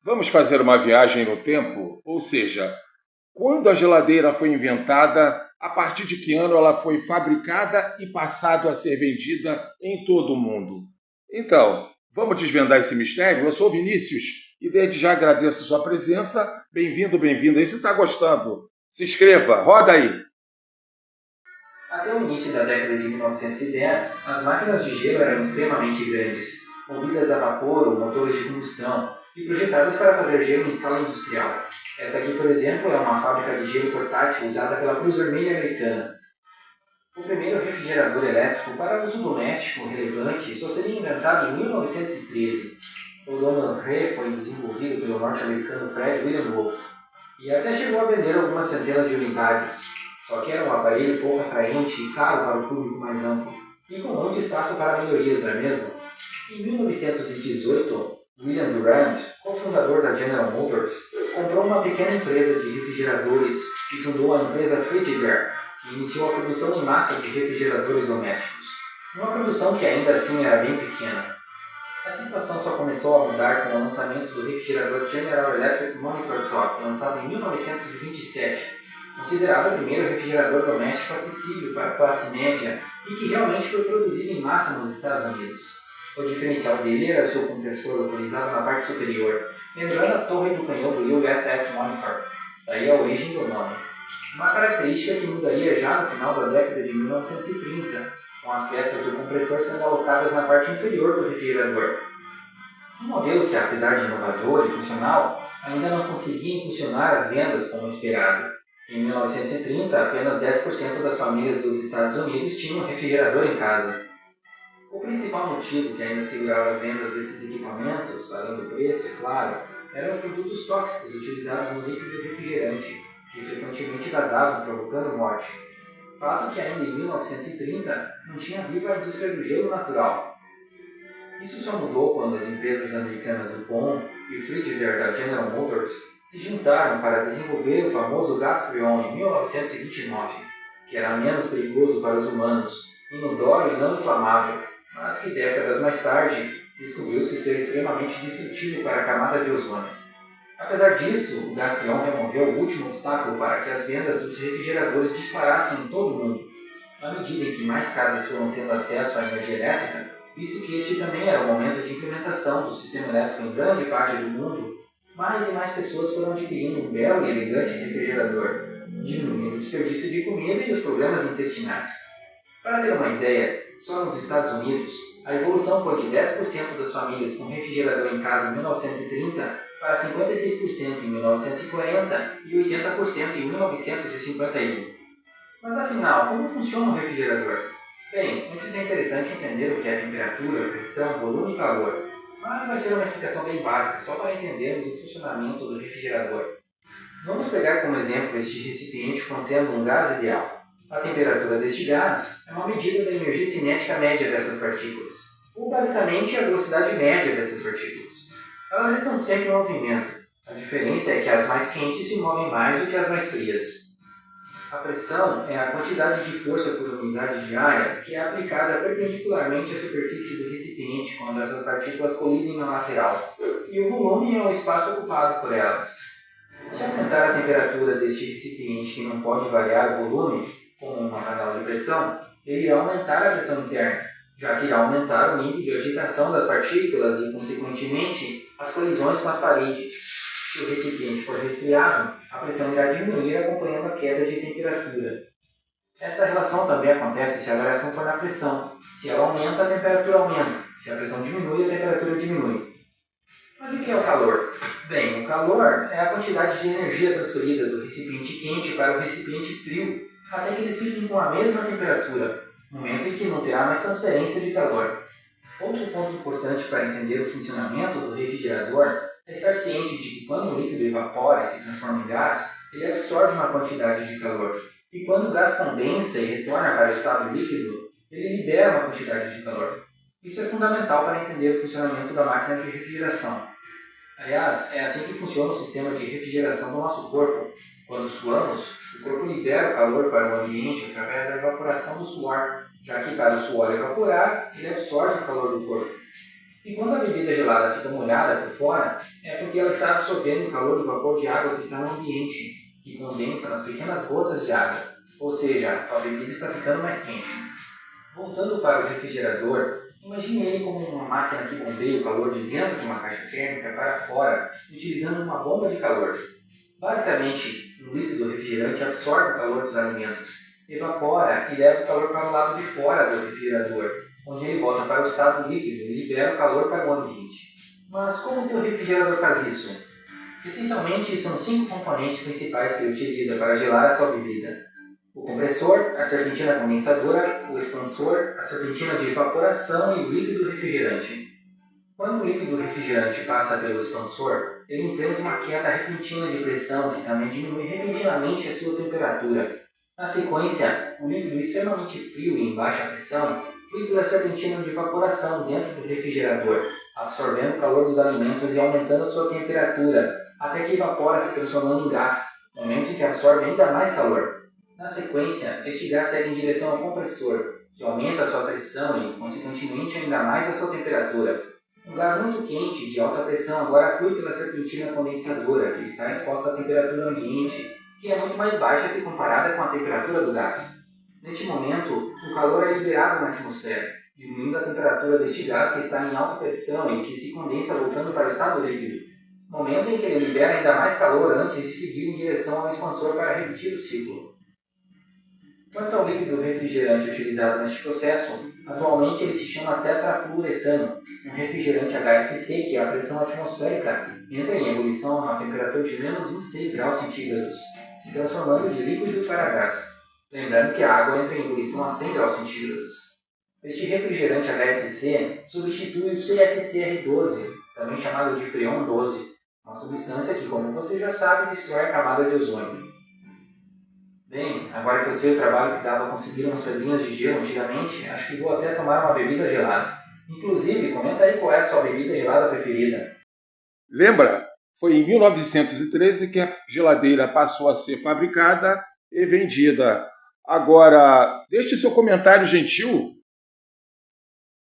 Vamos fazer uma viagem no tempo? Ou seja, quando a geladeira foi inventada, a partir de que ano ela foi fabricada e passado a ser vendida em todo o mundo? Então, vamos desvendar esse mistério? Eu sou Vinícius e desde já agradeço a sua presença. Bem-vindo, bem-vinda. E se está gostando, se inscreva, roda aí. Até o início da década de 1910, as máquinas de gelo eram extremamente grandes, movidas a vapor ou motores de combustão, e projetadas para fazer gelo em escala industrial. Esta aqui, por exemplo, é uma fábrica de gelo portátil usada pela Cruz Vermelha Americana. O primeiro refrigerador elétrico para uso doméstico relevante só seria inventado em 1913. O Donald Ray foi desenvolvido pelo norte-americano Fred William Wolf, e até chegou a vender algumas centenas de unidades. Só que era um aparelho pouco atraente e caro para o público mais amplo, e com muito espaço para melhorias, não é mesmo? Em 1918, William Durant, cofundador da General Motors, comprou uma pequena empresa de refrigeradores e fundou a empresa Frigidaire, que iniciou a produção em massa de refrigeradores domésticos. Uma produção que ainda assim era bem pequena. A situação só começou a mudar com o lançamento do refrigerador General Electric Monitor Top, lançado em 1927, considerado o primeiro refrigerador doméstico acessível para a classe média e que realmente foi produzido em massa nos Estados Unidos. O diferencial dele era o seu compressor localizado na parte superior, lembrando a torre do canhão do USS Monitor, daí a origem do nome. Uma característica que mudaria já no final da década de 1930, com as peças do compressor sendo alocadas na parte inferior do refrigerador. Um modelo que, apesar de inovador e funcional, ainda não conseguia impulsionar as vendas como esperado. Em 1930, apenas 10% das famílias dos Estados Unidos tinham um refrigerador em casa. O principal motivo que ainda segurava as vendas desses equipamentos, além do preço, é claro, eram os produtos tóxicos utilizados no líquido refrigerante, que frequentemente vazavam, provocando morte. Fato que ainda em 1930 não tinha viva a indústria do gelo natural. Isso só mudou quando as empresas americanas DuPont e Frigidaire da General Motors se juntaram para desenvolver o famoso gás Freon em 1929, que era menos perigoso para os humanos, inodoro e não inflamável, mas que décadas mais tarde descobriu-se ser extremamente destrutivo para a camada de ozônio. Apesar disso, o gás Freon removeu o último obstáculo para que as vendas dos refrigeradores disparassem em todo o mundo. À medida em que mais casas foram tendo acesso à energia elétrica, visto que este também era o momento de implementação do sistema elétrico em grande parte do mundo, mais e mais pessoas foram adquirindo um belo e elegante refrigerador, diminuindo o desperdício de comida e os problemas intestinais. Para ter uma ideia, só nos Estados Unidos, a evolução foi de 10% das famílias com refrigerador em casa em 1930 para 56% em 1940 e 80% em 1951. Mas afinal, como funciona o refrigerador? Bem, antes é interessante entender o que é temperatura, pressão, volume e calor, mas vai ser uma explicação bem básica, só para entendermos o funcionamento do refrigerador. Vamos pegar como exemplo este recipiente contendo um gás ideal. A temperatura deste gás é uma medida da energia cinética média dessas partículas, ou basicamente a velocidade média dessas partículas. Elas estão sempre em movimento. A diferença é que as mais quentes se movem mais do que as mais frias. A pressão é a quantidade de força por unidade de área que é aplicada perpendicularmente à superfície do recipiente quando essas partículas colidem na lateral, e o volume é o espaço ocupado por elas. Se aumentar a temperatura deste recipiente que não pode variar o volume, como uma panela de pressão, ele irá aumentar a pressão interna, já que irá aumentar o nível de agitação das partículas e, consequentemente, as colisões com as paredes. Se o recipiente for resfriado, a pressão irá diminuir acompanhando a queda de temperatura. Esta relação também acontece se a variação for na pressão. Se ela aumenta, a temperatura aumenta. Se a pressão diminui, a temperatura diminui. Mas o que é o calor? Bem, o calor é a quantidade de energia transferida do recipiente quente para o recipiente frio, até que eles fiquem com a mesma temperatura, momento em que não terá mais transferência de calor. Outro ponto importante para entender o funcionamento do refrigerador é estar ciente de que quando o líquido evapora e se transforma em gás, ele absorve uma quantidade de calor, e quando o gás condensa e retorna para o estado líquido, ele libera uma quantidade de calor. Isso é fundamental para entender o funcionamento da máquina de refrigeração. Aliás, é assim que funciona o sistema de refrigeração do nosso corpo. Quando suamos, o corpo libera o calor para o ambiente através da evaporação do suor, já que para o suor evaporar, ele absorve o calor do corpo. E quando a bebida gelada fica molhada por fora, é porque ela está absorvendo o calor do vapor de água que está no ambiente, que condensa nas pequenas gotas de água, ou seja, a bebida está ficando mais quente. Voltando para o refrigerador, imagine ele como uma máquina que bombeia o calor de dentro de uma caixa térmica para fora, utilizando uma bomba de calor. Basicamente, o líquido refrigerante absorve o calor dos alimentos, evapora e leva o calor para o lado de fora do refrigerador, onde ele volta para o estado líquido e libera o calor para o ambiente. Mas como o teu refrigerador faz isso? Essencialmente, são 5 componentes principais que ele utiliza para gelar a sua bebida: o compressor, a serpentina condensadora, o expansor, a serpentina de evaporação e o líquido refrigerante. Quando o líquido refrigerante passa pelo expansor, ele enfrenta uma queda repentina de pressão que também diminui repentinamente a sua temperatura. Na sequência, o líquido extremamente frio e em baixa pressão flui pela serpentina de evaporação dentro do refrigerador, absorvendo o calor dos alimentos e aumentando a sua temperatura, até que evapora, se transformando em gás, momento em que absorve ainda mais calor. Na sequência, este gás segue em direção ao compressor, que aumenta a sua pressão e, consequentemente, ainda mais a sua temperatura. Um gás muito quente, de alta pressão, agora flui pela serpentina condensadora, que está exposta à temperatura ambiente, que é muito mais baixa se comparada com a temperatura do gás. Neste momento, o calor é liberado na atmosfera, diminuindo a temperatura deste gás que está em alta pressão e que se condensa voltando para o estado líquido, momento em que ele libera ainda mais calor antes de seguir em direção ao expansor para repetir o ciclo. Quanto ao líquido refrigerante utilizado neste processo, atualmente ele se chama tetrafluoretano, um refrigerante HFC que a pressão atmosférica entra em ebulição a uma temperatura de menos 26 graus centígrados, se transformando de líquido para gás. Lembrando que a água entra em ebulição a 100 graus centígrados. Este refrigerante HFC substitui o CFCR12, também chamado de freon 12, uma substância que, como você já sabe, destrói a camada de ozônio. Bem, agora que eu sei o trabalho que dava conseguir umas pedrinhas de gelo antigamente, acho que vou até tomar uma bebida gelada. Inclusive, comenta aí qual é a sua bebida gelada preferida. Lembra? Foi em 1913 que a geladeira passou a ser fabricada e vendida. Agora, deixe seu comentário gentil